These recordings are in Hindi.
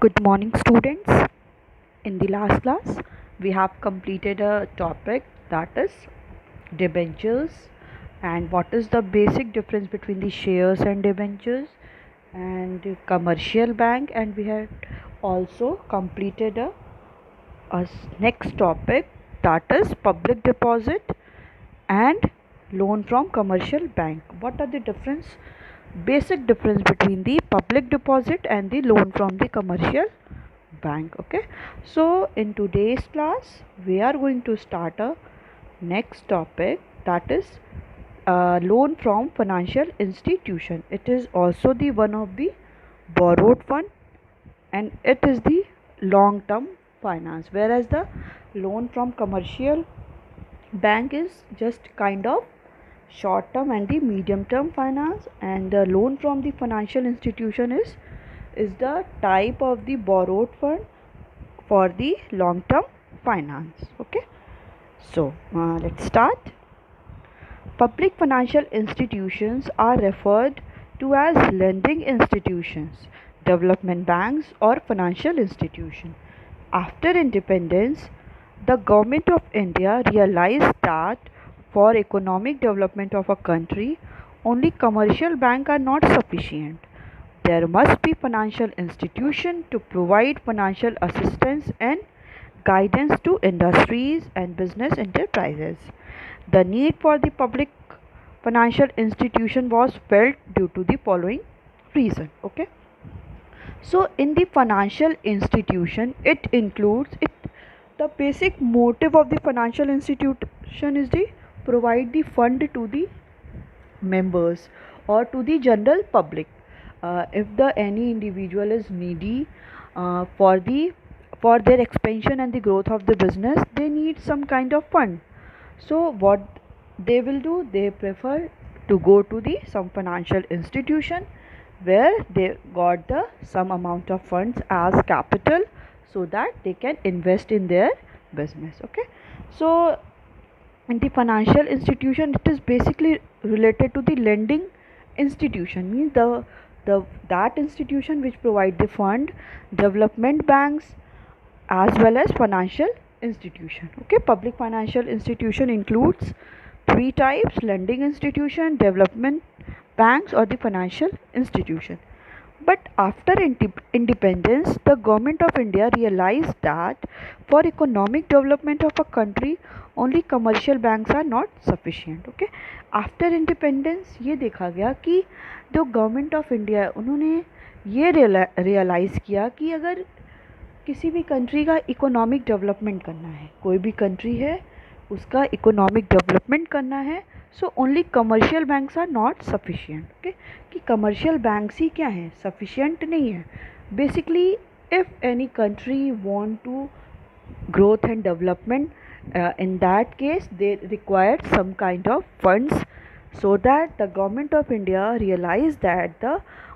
Good morning, students. In the last class, we have completed a topic that is debentures and what is the basic difference between the shares and debentures and commercial bank, and we had also completed next topic that is public deposit and loan from commercial bank. What are the basic difference between the public deposit and the loan from the commercial bank? Okay, so in today's class we are going to start a next topic that is loan from financial institution. It is also the one of the borrowed fund, and it is the long term finance, whereas the loan from commercial bank is just kind of short term and the medium term finance, and the loan from the financial institution is the type of the borrowed fund for the long term finance. Okay, so let's start. Public financial institutions are referred to as lending institutions, development banks, or financial institutions. After independence, the government of India realized that for economic development of a country, only commercial banks are not sufficient. There must be financial institution to provide financial assistance and guidance to industries and business enterprises. The need for the public financial institution was felt due to the following reason. Okay, so in the financial institution, it includes it the basic motive of the financial institution is to provide the fund to the members or to the general public. If the any individual is needy for their expansion and the growth of the business, they need some kind of fund. So what they will do, they prefer to go to the some financial institution where they got the some amount of funds as capital, so that they can invest in their business. Okay, so in the financial institution, it is basically related to the lending institution, means the that institution which provide the fund, development banks, as well as financial institution. Okay, public financial institution includes three types: lending institution, development banks, or the financial institution. But after independence, the government of India realized that for economic development of a country, only commercial banks are not sufficient. Okay, after independence ये देखा गया कि जो गवर्नमेंट ऑफ इंडिया है, उन्होंने ये रियलाइज़ किया कि अगर किसी भी कंट्री का इकोनॉमिक डेवलपमेंट करना है, कोई भी कंट्री है उसका इकोनॉमिक डेवलपमेंट करना है, so only commercial banks are not sufficient. Okay, कि कमर्शियल बैंक्स ही क्या हैं, सफिशिएंट नहीं है. Basically if any country want to growth and development, in that case they required some kind of funds, so that the government of India realized that the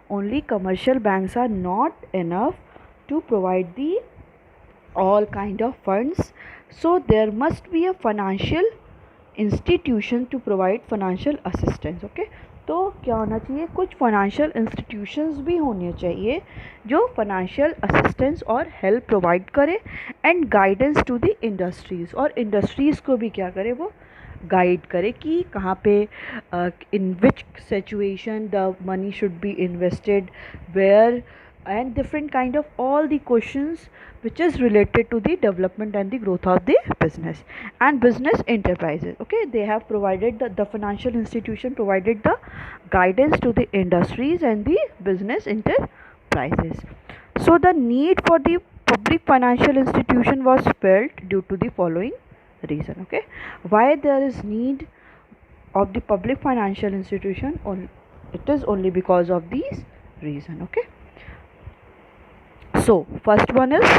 only commercial banks are not enough to provide the all kind of funds, so there must be a financial institution to provide financial assistance. Okay, तो क्या होना चाहिए, कुछ फाइनेंशियल इंस्टीट्यूशंस भी होने चाहिए जो फाइनेंशियल असिस्टेंस और हेल्प प्रोवाइड करे and guidance to the industries, और इंडस्ट्रीज़ को भी क्या करे, वो गाइड करे कि कहाँ पे in which situation the money should be invested, where, and different kind of all the questions which is related to the development and the growth of the business and business enterprises. Okay, they have provided the financial institution provided the guidance to the industries and the business enterprises. So the need for the public financial institution was felt due to the following reason. Okay, why there is need of the public financial institution? It is only because of these reason. Okay, so first one is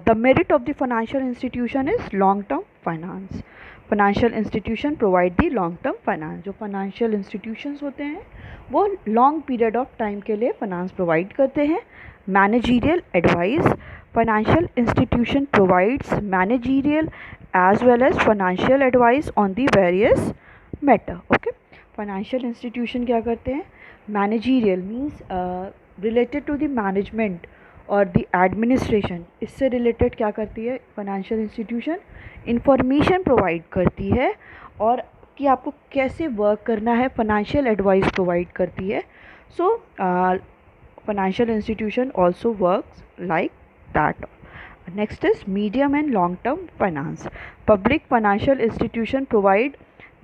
the merit of the financial institution is long term finance. Financial institution provide the long term finance. जो financial institutions होते हैं वो long period of time के लिए finance provide करते हैं. Managerial advice, financial institution provides managerial as well as financial advice on the various matter. Okay, financial institution क्या करते हैं, managerial means related to the management और द एडमिनिस्ट्रेशन, इससे रिलेटेड क्या करती है फाइनेंशियल इंस्टीट्यूशन, इंफॉर्मेशन प्रोवाइड करती है और कि आपको कैसे वर्क करना है, फाइनेंशियल एडवाइस प्रोवाइड करती है. सो financial institution also works like that. Next is medium and long term finance. Public financial institution provide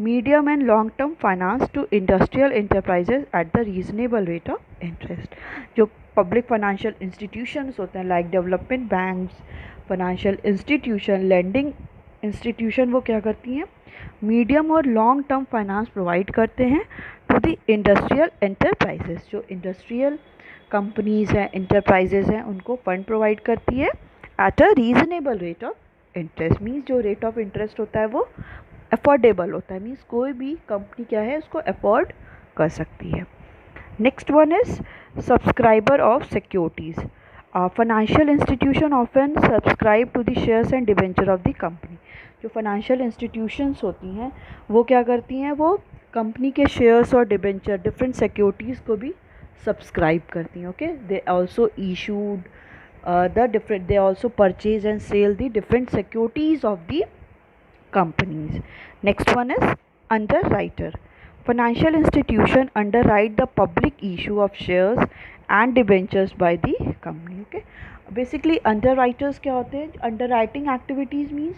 medium and long term finance to industrial enterprises at the reasonable rate of interest. जो public financial institutions होते हैं like development banks, financial institution, lending institution, वो क्या करती हैं मीडियम और लॉन्ग टर्म फाइनेंस प्रोवाइड करते हैं टू द इंडस्ट्रियल एंटरप्राइजेस. जो इंडस्ट्रियल कंपनीज हैं, इंटरप्राइजेज हैं, उनको फंड प्रोवाइड करती है at a reasonable rate of interest. Means जो रेट ऑफ इंटरेस्ट होता है वो अफोर्डेबल होता है. मीन्स कोई भी कंपनी क्या है उसको अफोर्ड कर सकती है. Next one is subscriber of securities. Financial institution often subscribe to the shares and debenture of the company. जो फाइनेंशियल इंस्टीट्यूशंस होती हैं वो क्या करती हैं, वो कंपनी के शेयर्स और डिबेंचर डिफरेंट सिक्योरिटीज़ को भी सब्सक्राइब करती हैं. Okay, they also issued they also purchase and sell the different securities of the companies. Next one is underwriter. Financial institution underwrite the public issue of shares and debentures by the company. Okay, basically underwriters क्या होते हैं, underwriting activities means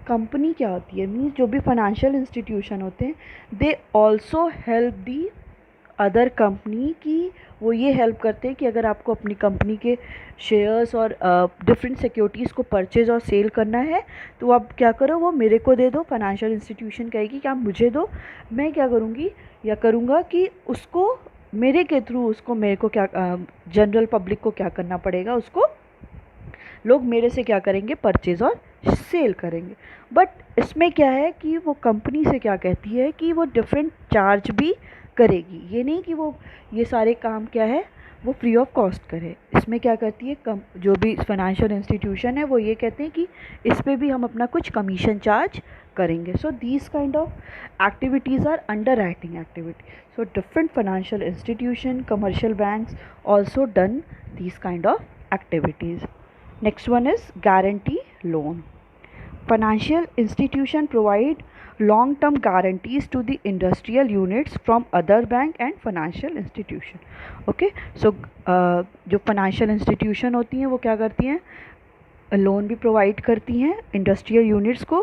कंपनी क्या होती है, मीन्स जो भी फाइनेंशियल इंस्टीट्यूशन होते हैं they also help the other company की. वो ये हेल्प करते हैं कि अगर आपको अपनी कंपनी के शेयर्स और डिफरेंट सिक्योरिटीज़ को परचेज और सेल करना है तो आप क्या करो, वो मेरे को दे दो. फाइनेंशियल इंस्टीट्यूशन कहेगी कि आप मुझे दो, मैं क्या करूँगी या करूँगा कि उसको मेरे के थ्रू उसको मेरे को क्या जनरल पब्लिक को क्या करना पड़ेगा, उसको लोग मेरे से क्या करेंगे, परचेज और सेल करेंगे. बट इसमें क्या है कि वो कंपनी से क्या कहती है कि वो डिफरेंट चार्ज भी करेगी. ये नहीं कि वो ये सारे काम क्या है वो फ्री ऑफ कॉस्ट करे. इसमें क्या करती है जो भी फाइनेंशियल इंस्टीट्यूशन है वो ये कहते हैं कि इस पे भी हम अपना कुछ कमीशन चार्ज करेंगे. So these kind of activities are underwriting activity. So different financial institution, commercial banks also done these kind of activities. Next one is guarantee loan. Financial institution provide long-term guarantees to the industrial units from other bank and financial institution. Okay, so जो financial institution होती हैं वो क्या करती हैं, लोन भी प्रोवाइड करती हैं इंडस्ट्रियल यूनिट्स को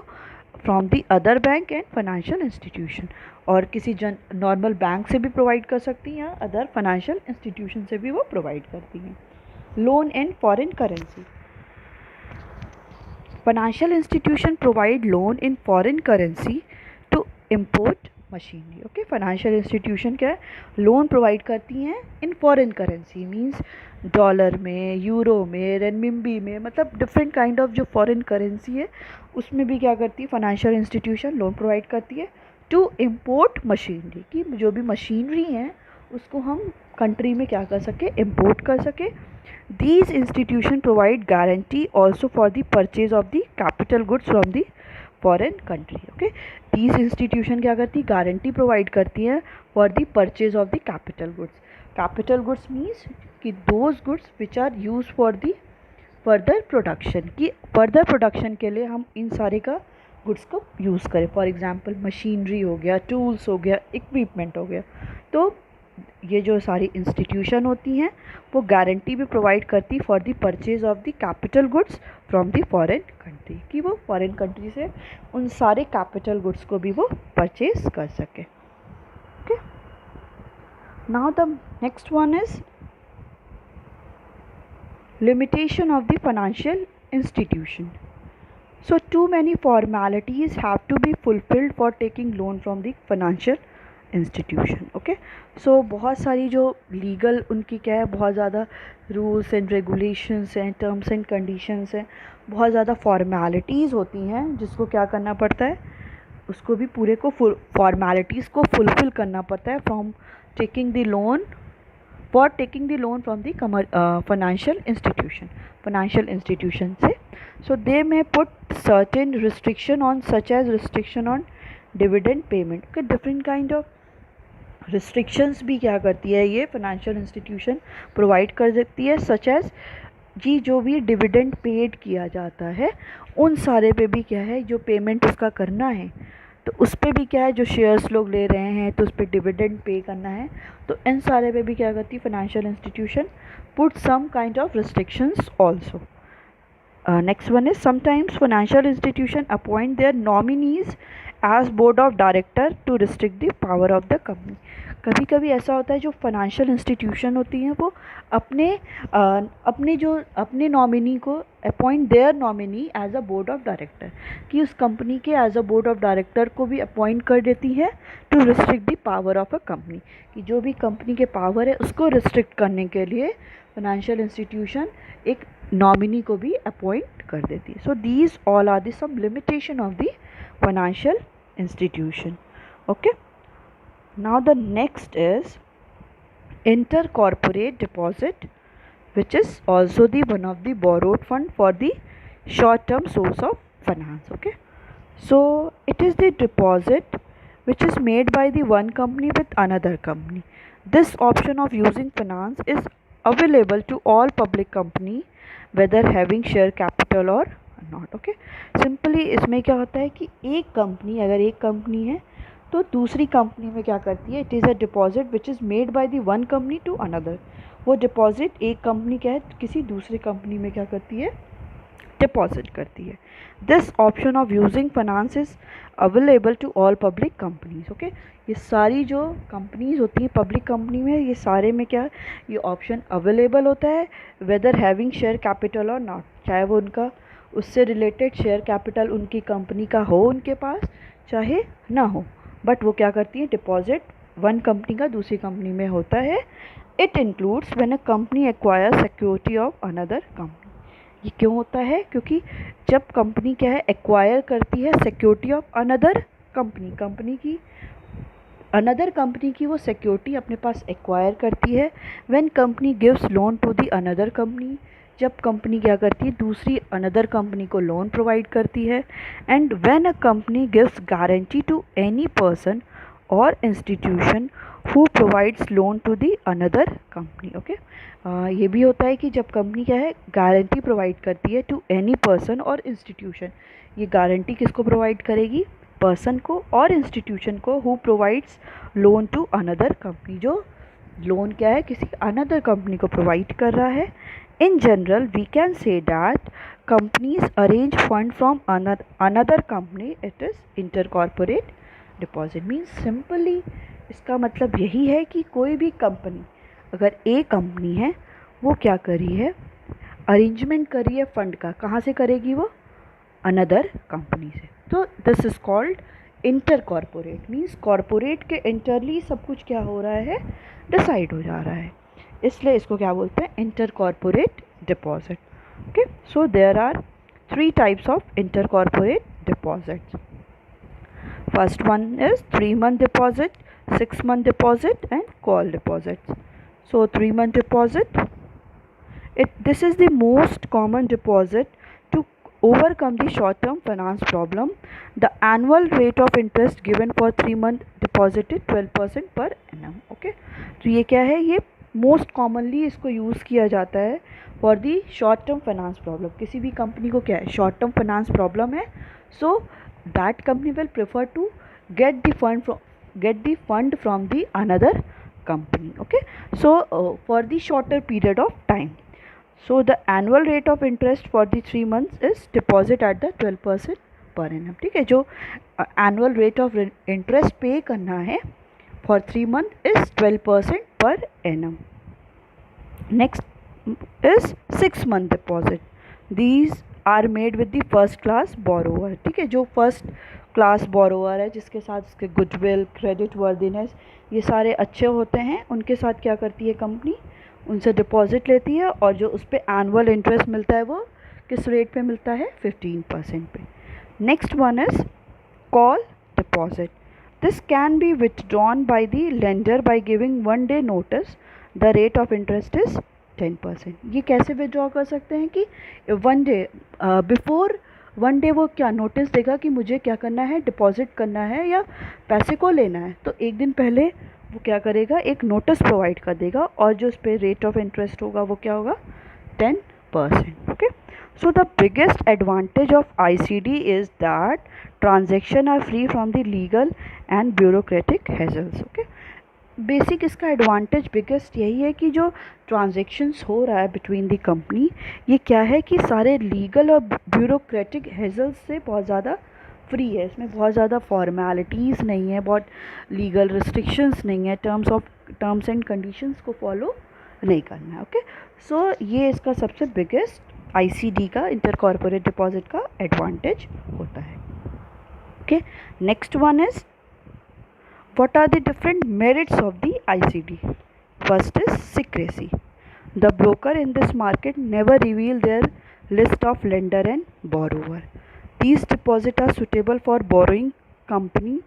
from the other bank and financial institution. और किसी नॉर्मल बैंक से भी प्रोवाइड कर सकती हैं, अदर फाइनेंशियल इंस्टीट्यूशन से भी वो प्रोवाइड करती हैं. Loan in foreign currency. Financial institution provide loan in foreign currency to import machinery. Okay, financial institution क्या है, लोन प्रोवाइड करती हैं in foreign currency. Means dollar में, यूरो में, रेनमिंबी में, मतलब डिफरेंट काइंड ऑफ जो फॉरेन करेंसी है उसमें भी क्या करती है फाइनेंशियल इंस्टीट्यूशन लोन प्रोवाइड करती है टू इम्पोर्ट मशीनरी. कि जो भी मशीनरी हैं उसको हम कंट्री में क्या कर सके, इम्पोर्ट कर सके. These institutions provide guarantee also for the purchase of the capital goods from the foreign country. Okay, these institutions क्या करती, गारंटी प्रोवाइड करती हैं for the purchase of the capital goods. Capital goods means कि those goods which are used for the further production. कि further production के लिए हम इन सारे का गुड्स को यूज़ करें. फॉर एग्जांपल मशीनरी हो गया, टूल्स हो गया, इक्विपमेंट हो गया. तो ये जो सारी इंस्टीट्यूशन होती हैं वो गारंटी भी प्रोवाइड करती for the purchase of the capital goods from the foreign country. कि वो फॉरेन कंट्री से उन सारे कैपिटल गुड्स को भी वो परचेज कर सके. Okay, now the next one is limitation of the financial institution. So too many formalities have to be fulfilled for taking loan from the financial institution. Okay, so बहुत सारी जो लीगल उनकी क्या है, बहुत ज़्यादा रूल्स एंड रेगुलेशंस हैं, टर्म्स एंड कंडीशंस हैं, बहुत ज़्यादा फॉर्मेलिटीज़ होती हैं जिसको क्या करना पड़ता है, उसको भी पूरे को फॉर्मेलिटीज़ को फुलफ़िल करना पड़ता है from taking the loan for taking the loan from the financial institution से. So they may put certain restriction on such as restriction on dividend payment. Okay, different kind of restrictions भी क्या करती है ये फाइनेंशियल इंस्टीट्यूशन प्रोवाइड कर देती है, सच एज जी जो भी डिविडेंड पेड किया जाता है उन सारे पे भी क्या है जो पेमेंट उसका करना है, तो उस पे भी क्या है जो शेयर्स लोग ले रहे हैं तो उस पर डिविडेंड पे करना है, तो इन सारे पे भी क्या करती है financial institution put some kind of restrictions also. Next one is sometimes financial institution appoint their nominees as board of director to restrict the power of the company. कभी कभी ऐसा होता है जो फाइनेंशियल इंस्टीट्यूशन होती हैं वो अपने नॉमिनी को appoint their nominee as a board of director, कि उस कंपनी के as a board of director को भी अपॉइंट कर देती है to restrict the power of a company, कि जो भी कंपनी के पावर है उसको रिस्ट्रिक्ट करने के लिए फाइनेंशियल इंस्टीट्यूशन एक नॉमिनी को भी अपॉइंट कर देती है. So these all are the some limitation of the financial institution. Okay, now the next is intercorporate deposit, which is also the one of the borrowed fund for the short term source of finance. Okay, so it is the deposit which is made by the one company with another company. This option of using finance is available to all public company whether having share capital or not. Okay, simply इसमें क्या होता है कि एक कंपनी, अगर एक कंपनी है तो दूसरी कंपनी में क्या करती है, it is a deposit which is made by the one company to another. वो डिपॉजिट एक कंपनी क्या है किसी दूसरी कंपनी में क्या करती है, डिपॉजिट करती है. This option of using finance is available to all public companies. Okay, ये सारी जो कंपनीज होती हैं पब्लिक कंपनी में, ये सारे में क्या ये ऑप्शन अवेलेबल होता है वेदर हैविंग शेयर कैपिटल और नॉट, चाहे वो उनका उससे रिलेटेड शेयर कैपिटल उनकी कंपनी का हो उनके पास चाहे ना हो, बट वो क्या करती है डिपॉजिट वन कंपनी का दूसरी कंपनी में होता है. It includes when a company acquire security of another company. ये क्यों होता है, क्योंकि जब कंपनी क्या है एक्वायर करती है security of another company, company की अनदर कंपनी की वो सिक्योरिटी अपने पास एक्वायर करती है. When company gives loan to the another company, जब कंपनी क्या करती है दूसरी अनदर कंपनी को लोन प्रोवाइड करती है. And when a company gives guarantee to any person और institution who provides loan to the another company. Okay, ये भी होता है कि जब कंपनी क्या है गारंटी प्रोवाइड करती है टू एनी पर्सन और इंस्टीट्यूशन, ये गारंटी किसको प्रोवाइड करेगी, पर्सन को और इंस्टीट्यूशन को, who provides loan to another company, जो लोन क्या है किसी अनदर कंपनी को प्रोवाइड कर रहा है. In general, we can say that companies arrange fund from another company. It is intercorporate deposit. Means simply इसका मतलब यही है कि कोई भी कंपनी, अगर एक कंपनी है वो क्या करी है अरेंजमेंट करी है फंड का, कहाँ से करेगी वो अनदर कंपनी से. तो this is called इंटरकॉर्पोरेट. Means corporate के इंटरली सब कुछ क्या हो रहा है डिसाइड हो जा रहा है, इसलिए इसको क्या बोलते हैं intercorporate deposit. Okay, so there are 3 types of intercorporate deposits. First one is 3-month deposit, 6-month deposit and call deposits. So 3-month deposit, this is the most common deposit to overcome the short term finance problem. The annual rate of interest given for 3-month deposit is 12% per annum. Okay, तो ये क्या है, ये मोस्ट कॉमनली इसको यूज़ किया जाता है for the short term finance problem. किसी भी कंपनी को क्या है शॉर्ट टर्म फाइनेंस प्रॉब्लम है, so that company will prefer to get the fund from the another company. Okay, so for the shorter period of time, so the annual rate of interest for the 3 months is deposit at the 12% per annum. ठीक है, जो annual rate of interest पे करना है for 3 months is 12% per annum. Next is 6-month deposit. These are made with the first class borrower. ठीक है, जो फर्स्ट क्लास बोरोवर है जिसके साथ उसके गुडविल, क्रेडिट वर्दीनेस ये सारे अच्छे होते हैं, उनके साथ क्या करती है कंपनी, उनसे डिपॉजिट लेती है और जो उस पर एनुअल इंटरेस्ट मिलता है वो किस रेट पे मिलता है 15% पे. Next one is call deposit. This can be withdrawn by the lender by giving 1 day notice. The rate of interest is 10%. ये कैसे विथड्रॉ कर सकते हैं कि 1 day बिफोर 1 day वो क्या नोटिस देगा कि मुझे क्या करना है, डिपॉजिट करना है या पैसे को लेना है, तो एक दिन पहले वो क्या करेगा एक नोटिस प्रोवाइड कर देगा और जो उस पर रेट ऑफ इंटरेस्ट होगा वो क्या होगा percent. Okay, so the biggest advantage of ICD is that transaction are free from the legal and bureaucratic hassles. Okay, basic इसका एडवांटेज बिगेस्ट यही है कि जो ट्रांजेक्शन्स हो रहा है बिटवीन द कंपनी, ये क्या है कि सारे लीगल और ब्यूरोक्रेटिक हेजल्स से बहुत ज़्यादा फ्री है. इसमें बहुत ज़्यादा फॉर्मेलिटीज़ नहीं है, बहुत लीगल रिस्ट्रिक्शंस नहीं है, टर्म्स एंड कंडीशंस को फॉलो नहीं करना है. ओके, सो ये इसका सबसे बिगेस्ट ICD का, इंटर कॉर्पोरेट डिपॉजिट का एडवांटेज होता है. Okay, next one is what are the different merits of the ICD? First is secrecy. The broker in this market never reveal their list of lender and borrower. These deposits are suitable for borrowing company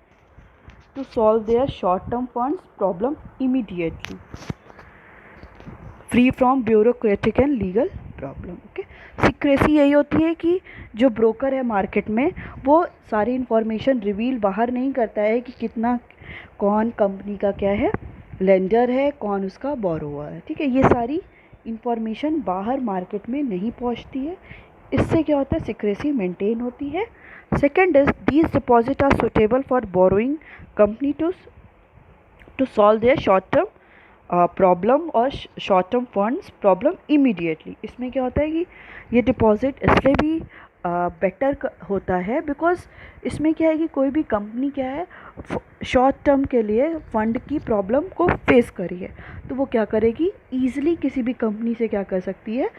to solve their short-term funds problem immediately, free from bureaucratic and legal problem. Okay, secrecy यही होती है कि जो ब्रोकर है मार्केट में वो सारी इन्फॉर्मेशन रिवील बाहर नहीं करता है कि कितना, कौन कंपनी का क्या है लेंडर है, कौन उसका बोरोवर है. ठीक है, ये सारी इन्फॉर्मेशन बाहर मार्केट में नहीं पहुंचती है. इससे क्या होता है, सीक्रेसी मेंटेन होती है. Second is these deposit are suitable for borrowing company to solve their short term problem और short term funds problem immediately. इसमें क्या होता है कि ये डिपॉजिट इसलिए भी बेटर होता है बिकॉज इसमें क्या है कि कोई भी कंपनी क्या है शॉर्ट टर्म के लिए फ़ंड की प्रॉब्लम को फेस करी है, तो वो क्या करेगी, ईज़िली किसी भी कंपनी से क्या कर सकती है,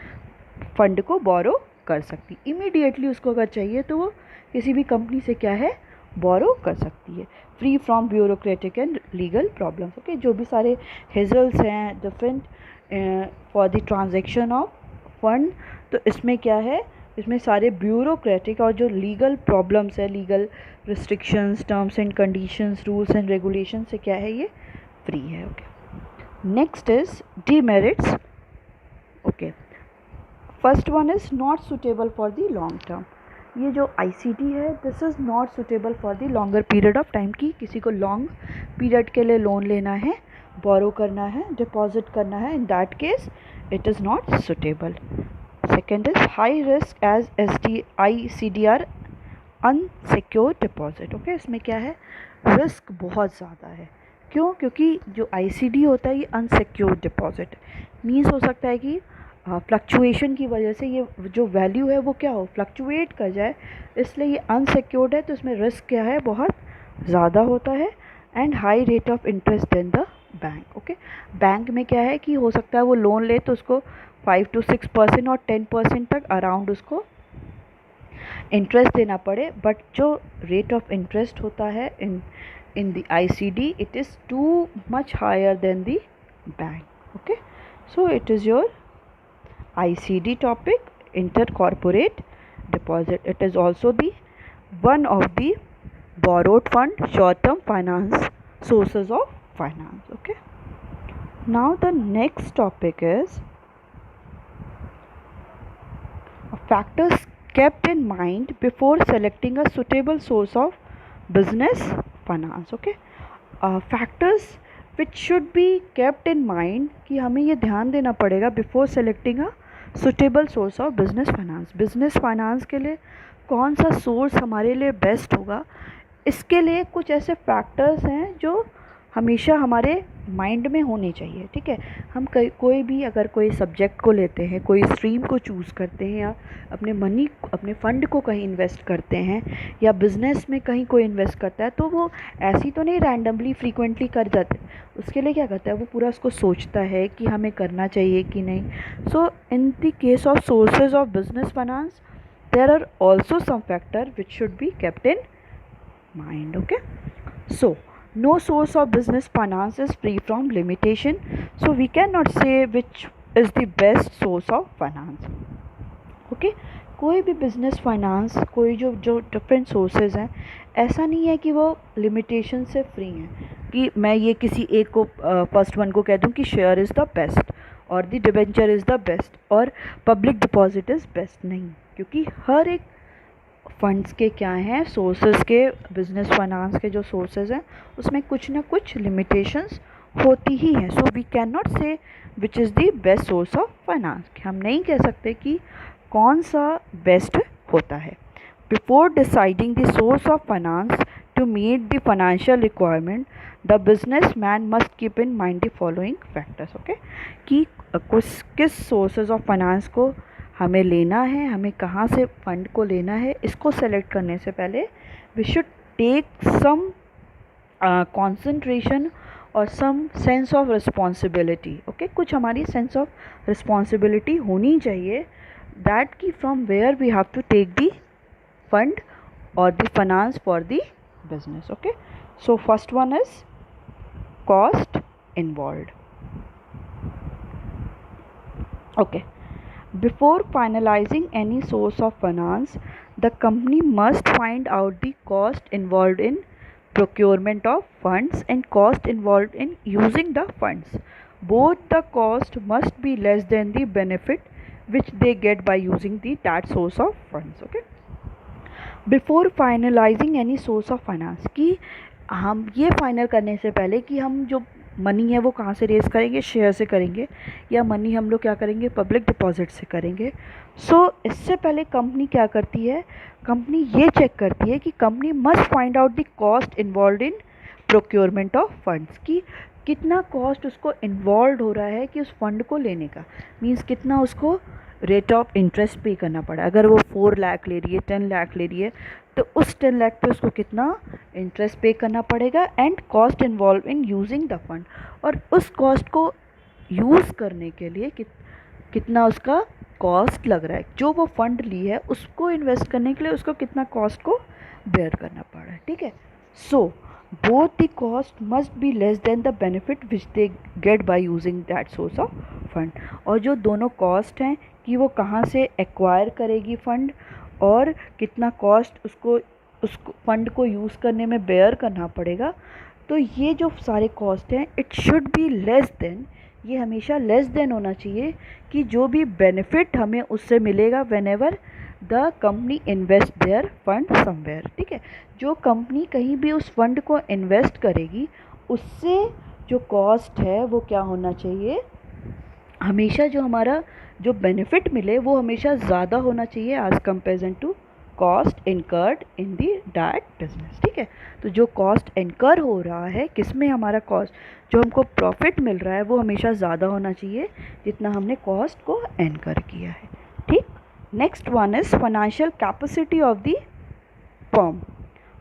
फ़ंड को बोरो कर सकती. इमीडिएटली उसको अगर चाहिए तो वो किसी भी कंपनी से क्या है, बोरो कर सकती है, free from bureaucratic and legal problems. Okay, जो भी सारे हेजल्स हैं different for the transaction of fund, तो इसमें क्या है, इसमें सारे ब्यूरोक्रेटिक और जो लीगल प्रॉब्लम्स है, legal restrictions, terms and conditions, rules and regulation से क्या है, ये फ्री है. Okay, next is demerits. Okay, first one is not suitable for the long term. ये जो ICD है this is not suitable for the longer period of time, की किसी को लॉन्ग पीरियड के लिए लोन लेना है, बोरो करना है, डिपॉजिट करना है, in that case it is not suitable. Second is high risk as ICD are unsecure deposit. Okay, इसमें क्या है, रिस्क बहुत ज़्यादा है. क्यों? क्योंकि जो ICD होता है ये अनसिक्योर डिपॉजिट मीन्स हो सकता है कि फ्लक्चुएशन की वजह से ये जो वैल्यू है वो क्या हो, फ्लक्चुएट कर जाए, इसलिए ये अनसिक्योर्ड है, तो इसमें रिस्क क्या है, बहुत ज़्यादा होता है. And high rate of interest in the bank. Okay, bank में क्या है कि हो सकता है वो लोन ले तो उसको 5 to 6% और 10% तक अराउंड उसको इंटरेस्ट देना पड़े, बट जो रेट ऑफ इंटरेस्ट होता है in the ICD it is too much higher than the bank. Okay, so it is your ICD topic, intercorporate deposit. It is also the one of the borrowed fund short-term finance sources of finance. Okay. Now the next topic is factors kept in mind before selecting a suitable source of business finance. Okay. Factors which should be kept in mind कि हमें ये ध्यान देना पड़ेगा before selecting a suitable source of business finance. Business finance के लिए कौन सा सोर्स हमारे लिए बेस्ट होगा, इसके लिए कुछ ऐसे फैक्टर्स हैं जो हमेशा हमारे माइंड में होने चाहिए. ठीक है, हम कोई भी अगर कोई सब्जेक्ट को लेते हैं, कोई स्ट्रीम को चूज़ करते हैं, या अपने फ़ंड को कहीं इन्वेस्ट करते हैं, या बिज़नेस में कहीं कोई इन्वेस्ट करता है, तो वो ऐसी तो नहीं रैंडमली फ्रीक्वेंटली कर जाते. उसके लिए क्या करता है, वो पूरा उसको सोचता है कि हमें करना चाहिए कि नहीं. So in the case of sources of business finance there are also some factor which should be kept in mind. Okay, so no source of business finance is free from limitation, so we cannot say which is the best source of finance. Okay, कोई भी बिजनेस फाइनेंस, कोई जो डिफरेंट सोर्सेज हैं, ऐसा नहीं है कि वो लिमिटेशन से फ्री हैं कि मैं ये किसी एक को फर्स्ट वन को कह दूं कि शेयर इज़ द बेस्ट और the debenture is the best और पब्लिक डिपॉजिट इज़ बेस्ट. नहीं, क्योंकि हर एक फंड्स के क्या हैं, सोर्सेज के, बिजनेस फाइनेंस के जो सोर्सेज हैं उसमें कुछ ना कुछ लिमिटेशंस होती ही हैं. सो वी कैन नॉट से which is the best source of finance. हम नहीं कह सकते कि कौन सा बेस्ट होता है। Before deciding the source of finance to meet the financial requirement, the businessman must keep in mind the following factors. Okay, कि किस सोर्सेज ऑफ फाइनेंस को हमें लेना है, हमें कहाँ से फंड को लेना है, इसको सेलेक्ट करने से पहले we should take some concentration और some sense of responsibility. Okay, कुछ हमारी सेंस ऑफ रिस्पॉन्सिबिलिटी होनी चाहिए, दैट कि from where we have to take the fund or the finance for the business. Okay, so first one is cost involved. Okay, before finalizing any source of finance, the company must find out the cost involved in procurement of funds and cost involved in using the funds. Both the cost must be less than the benefit which they get by using that source of funds. Okay, before finalising any source of finance, कि हम ये फाइनल करने से पहले कि हम जो मनी है वो कहाँ से रेज़ करेंगे, शेयर से करेंगे या मनी हम लोग क्या करेंगे, पब्लिक डिपॉजिट से करेंगे। सो इससे पहले कंपनी क्या करती है, कंपनी ये चेक करती है कि company must find out the cost involve in procurement of funds, कि कितना कॉस्ट उसको इन्वॉल्व हो रहा है कि उस फंड को लेने का, मीन्स कितना उसको रेट ऑफ इंटरेस्ट पे करना पड़ा। अगर वो 4 लाख ले रही है, 10 लाख ले रही है, तो उस 10 लाख पे उसको कितना इंटरेस्ट पे करना पड़ेगा, and cost involve in using the fund, और उस कॉस्ट को यूज़ करने के लिए कितना उसका कॉस्ट लग रहा है, जो वो फंड ली है उसको इन्वेस्ट करने के लिए उसको कितना कॉस्ट को बेयर करना पड़ रहा है। ठीक है, सो both the cost must be less than the benefit which they get by using that source of fund। और जो दोनों कॉस्ट हैं कि वो कहाँ से एक्वायर करेगी फंड और कितना कॉस्ट उसको फंड को यूज़ करने में बेयर करना पड़ेगा, तो ये जो सारे कॉस्ट हैं it should be less than, ये हमेशा लेस देन होना चाहिए कि जो भी बेनिफिट हमें उससे मिलेगा when ever the company invest their fund somewhere. ठीक है, जो कंपनी कहीं भी उस फंड को इन्वेस्ट करेगी उससे जो कॉस्ट है वो क्या होना चाहिए, हमेशा जो हमारा जो बेनिफिट मिले वो हमेशा ज़्यादा होना चाहिए as comparison to cost incurred in the that business. ठीक है, तो जो कॉस्ट इनकर हो रहा है, किस में हमारा कॉस्ट, जो हमको प्रॉफिट मिल रहा है वो हमेशा ज़्यादा होना चाहिए जितना हमने कॉस्ट को इनकर किया है। ठीक, next one is financial capacity of the firm.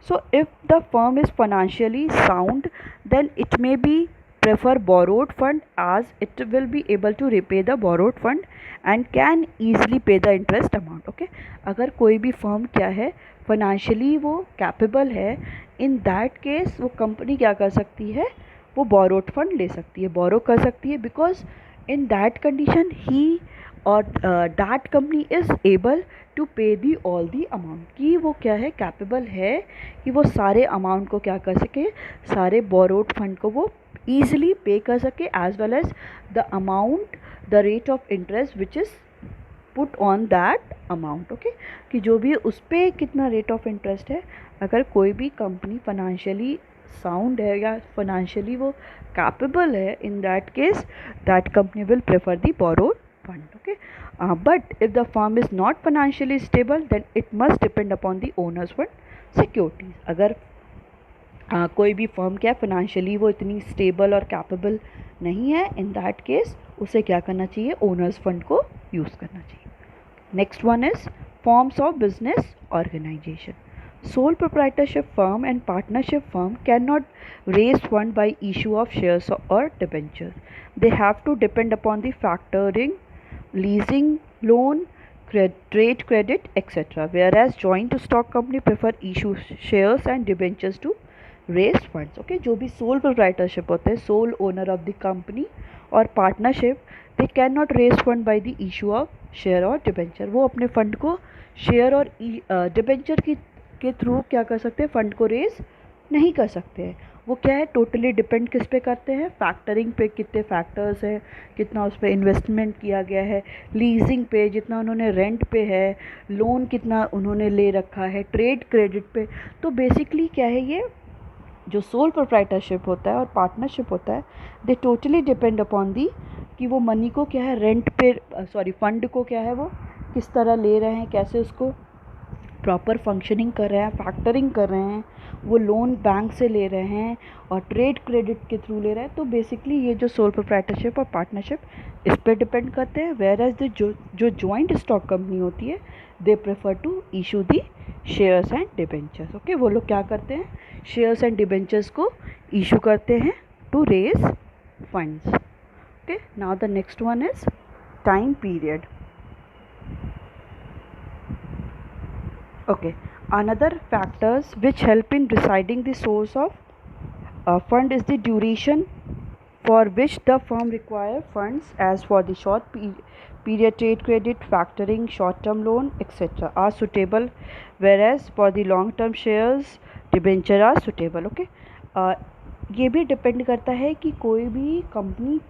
So if the firm is financially sound, then it may be prefer borrowed fund as it will be able to repay the borrowed fund and can easily pay the interest amount। Okay, अगर कोई भी फर्म क्या है, फाइनेंशियली वो कैपेबल है, इन दैट केस वो कंपनी क्या कर सकती है, वो बोरोड फंड ले सकती है, बोरो कर सकती है, बिकॉज इन दैट कंडीशन ही और that company is able to pay the all the amount, कि वो क्या है, कैपेबल है कि वो सारे अमाउंट को क्या कर सके, सारे बोरोड फंड को वो ईजिली पे कर सके, as well as the amount, the rate of interest which is put on that amount. Okay, कि जो भी उस पर कितना रेट ऑफ इंटरेस्ट है, अगर कोई भी कंपनी फाइनेंशियली साउंड है या फाइनेंशियली वो कैपेबल है, in that case that company will prefer the borrowed fund। Okay, but if the firm is not financially stable, then it must depend upon the owners fund securities। अगर कोई भी फर्म क्या फाइनेंशियली वो इतनी स्टेबल और कैपेबल नहीं है, इन दैट केस उसे क्या करना चाहिए, ओनर्स फंड को यूज़ करना चाहिए। Next one is forms of business organisation. Sole proprietorship firm and partnership firm cannot raise fund by issue of shares or debentures. They have to depend upon the factoring, leasing, loan, trade credit, etc. Whereas joint stock company prefer issue shares and debentures to raise funds। Okay, जो भी sole proprietorship होते हैं, sole owner of the company और partnership, they cannot raise fund by the issue of share और debenture। वो अपने फंड को शेयर और डिबेंचर के थ्रू क्या कर सकते हैं, फंड को रेज नहीं कर सकते हैं। वो क्या है, टोटली डिपेंड किस पे करते हैं, फैक्टरिंग पे, कितने फैक्टर्स हैं, कितना उस पर इन्वेस्टमेंट किया गया है, लीजिंग पे जितना उन्होंने रेंट पे है, लोन कितना उन्होंने ले रखा है, ट्रेड क्रेडिट पे। तो बेसिकली क्या है, ये जो सोल प्रोप्राइटरशिप होता है और पार्टनरशिप होता है, दे टोटली डिपेंड अपॉन दी कि वो मनी को क्या है रेंट पे फंड को क्या है वो किस तरह ले रहे हैं, कैसे उसको प्रॉपर फंक्शनिंग कर रहे हैं, फैक्टरिंग कर रहे हैं, वो लोन बैंक से ले रहे हैं और ट्रेड क्रेडिट के थ्रू ले रहे हैं। तो बेसिकली ये जो सोल प्रोप्राइटरशिप और पार्टनरशिप इस पर डिपेंड करते हैं। वेयर एज द जो जॉइंट स्टॉक कंपनी होती है they prefer to issue the shares and debentures. Okay, वो लोग क्या करते हैं, शेयर्स एंड डिबेंचर्स को इशू करते हैं to raise funds. Okay, now the next one is time period. Okay, another factors which help in deciding the source of fund is the duration for which the firm require funds, as for the short period trade credit, factoring, short term loan, etc. are suitable, whereas for the long term shares debenture are suitable. Okay, ये भी डिपेंड करता है कि कोई भी कंपनी